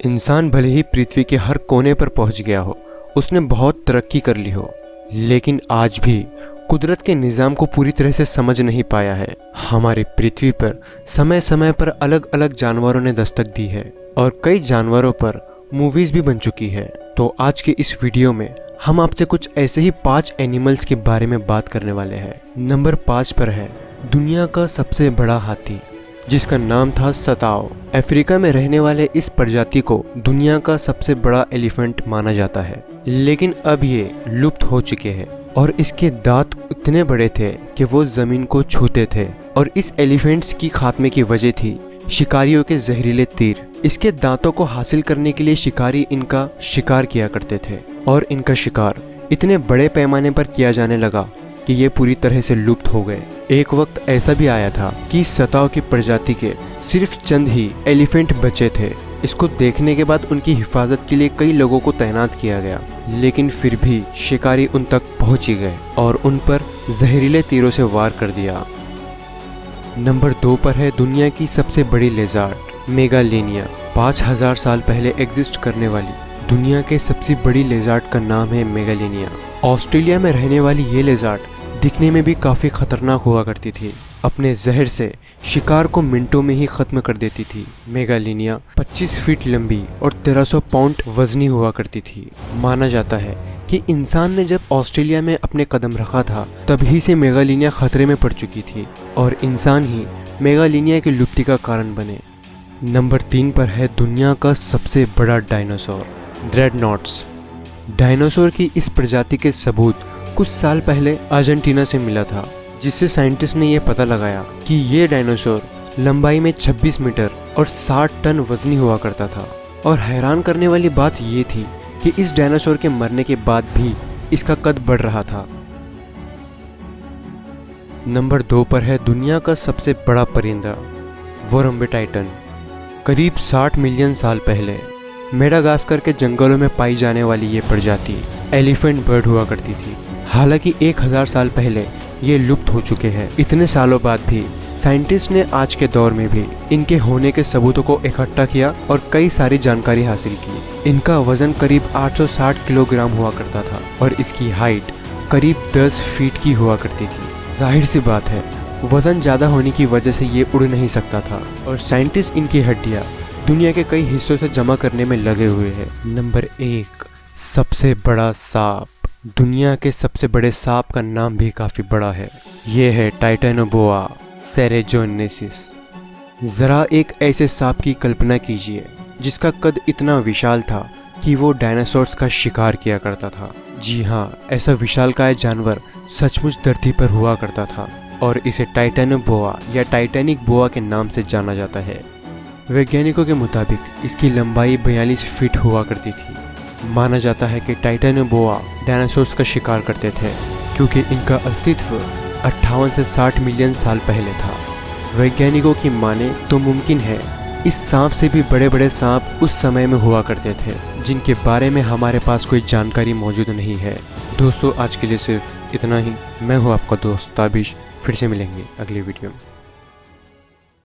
इंसान भले ही पृथ्वी के हर कोने पर पहुंच गया हो, उसने बहुत तरक्की कर ली हो, लेकिन आज भी कुदरत के निज़ाम को पूरी तरह से समझ नहीं पाया है। हमारी पृथ्वी पर समय समय पर अलग अलग जानवरों ने दस्तक दी है और कई जानवरों पर मूवीज़ भी बन चुकी है। तो आज के इस वीडियो में हम आपसे कुछ ऐसे ही 5 एनिमल्स के बारे में बात करने वाले हैं। नंबर 5 पर है दुनिया का सबसे बड़ा हाथी, जिसका नाम था सताओ। अफ्रीका में रहने वाले इस प्रजाति को दुनिया का सबसे बड़ा एलिफेंट माना जाता है, लेकिन अब ये लुप्त हो चुके हैं और इसके दांत इतने बड़े थे कि वो जमीन को छूते थे। और इस एलिफेंट्स की खात्मे की वजह थी शिकारियों के जहरीले तीर। इसके दांतों को हासिल करने के लिए शिकारी इनका शिकार किया करते थे और इनका शिकार इतने बड़े पैमाने पर किया जाने लगा कि ये पूरी तरह से लुप्त हो गए। एक वक्त ऐसा भी आया था कि सताओ की प्रजाति के सिर्फ चंद ही एलिफेंट बचे थे। इसको देखने के बाद उनकी हिफाजत के लिए कई लोगों को तैनात किया गया, लेकिन फिर भी शिकारी उन तक पहुंच ही गए और उन पर जहरीले तीरों से वार कर दिया। नंबर 2 पर है दुनिया की सबसे बड़ी लेज़ार्ड, मेगालेनिया। 5000 साल पहले एग्जिस्ट करने वाली दुनिया के सबसे बड़ी लेज़ार्ड का नाम है मेगालेनिया। ऑस्ट्रेलिया में रहने वाली ये लेज़ार्ड दिखने में भी काफ़ी खतरनाक हुआ करती थी। अपने जहर से शिकार को मिनटों में ही ख़त्म कर देती थी। मेगालेनिया 25 फीट लंबी और 1300 पाउंड वजनी हुआ करती थी। माना जाता है कि इंसान ने जब ऑस्ट्रेलिया में अपने कदम रखा था तभी से मेगालेनिया खतरे में पड़ चुकी थी और इंसान ही मेगालेनिया की लुप्ति का कारण बने। नंबर 3 पर है दुनिया का सबसे बड़ा डायनासोर, ड्रेडनॉट्स। डायनासोर की इस प्रजाति के सबूत कुछ साल पहले अर्जेंटीना से मिला था, जिससे साइंटिस्ट ने यह पता लगाया कि ये डायनासोर लंबाई में 26 मीटर और 60 टन वजनी हुआ करता था। और हैरान करने वाली बात ये थी कि इस डायनासोर के मरने के बाद भी इसका कद बढ़ रहा था। नंबर 2 पर है दुनिया का सबसे बड़ा परिंदा, वोरम्बेटाइटन। करीब 60 मिलियन साल पहले मेडागास्कर के जंगलों में पाई जाने वाली ये प्रजाति एलिफेंट बर्ड हुआ करती थी। हालांकि 1000 साल पहले ये लुप्त हो चुके हैं। इतने सालों बाद भी साइंटिस्ट ने आज के दौर में भी इनके होने के सबूतों को इकट्ठा किया और कई सारी जानकारी हासिल की। इनका वजन करीब 860 किलोग्राम हुआ करता था और इसकी हाइट करीब 10 फीट की हुआ करती थी। जाहिर सी बात है, वजन ज़्यादा होने की वजह से ये उड़ नहीं सकता था और साइंटिस्ट इनकी हड्डियाँ दुनिया के कई हिस्सों से जमा करने में लगे हुए हैं। नंबर 1, सबसे बड़ा सांप। दुनिया के सबसे बड़े सांप का नाम भी काफ़ी बड़ा है। ये है टाइटेनोबोआ सेरेजोनेसिस। ज़रा एक ऐसे सांप की कल्पना कीजिए जिसका कद इतना विशाल था कि वो डायनासोर्स का शिकार किया करता था। जी हाँ, ऐसा विशालकाय जानवर सचमुच धरती पर हुआ करता था और इसे टाइटेनोबोआ या टाइटैनिक बोआ के नाम से जाना जाता है। वैज्ञानिकों के मुताबिक इसकी लंबाई 42 फीट हुआ करती थी। माना जाता है कि टाइटेनोबोआ डायनासोर्स का शिकार करते थे क्योंकि इनका अस्तित्व 58 से 60 मिलियन साल पहले था। वैज्ञानिकों की माने तो मुमकिन है इस सांप से भी बड़े बड़े सांप उस समय में हुआ करते थे, जिनके बारे में हमारे पास कोई जानकारी मौजूद नहीं है। दोस्तों, आज के लिए सिर्फ इतना ही। मैं हूँ आपका दोस्त ताबिश। फिर से मिलेंगे अगली वीडियो में।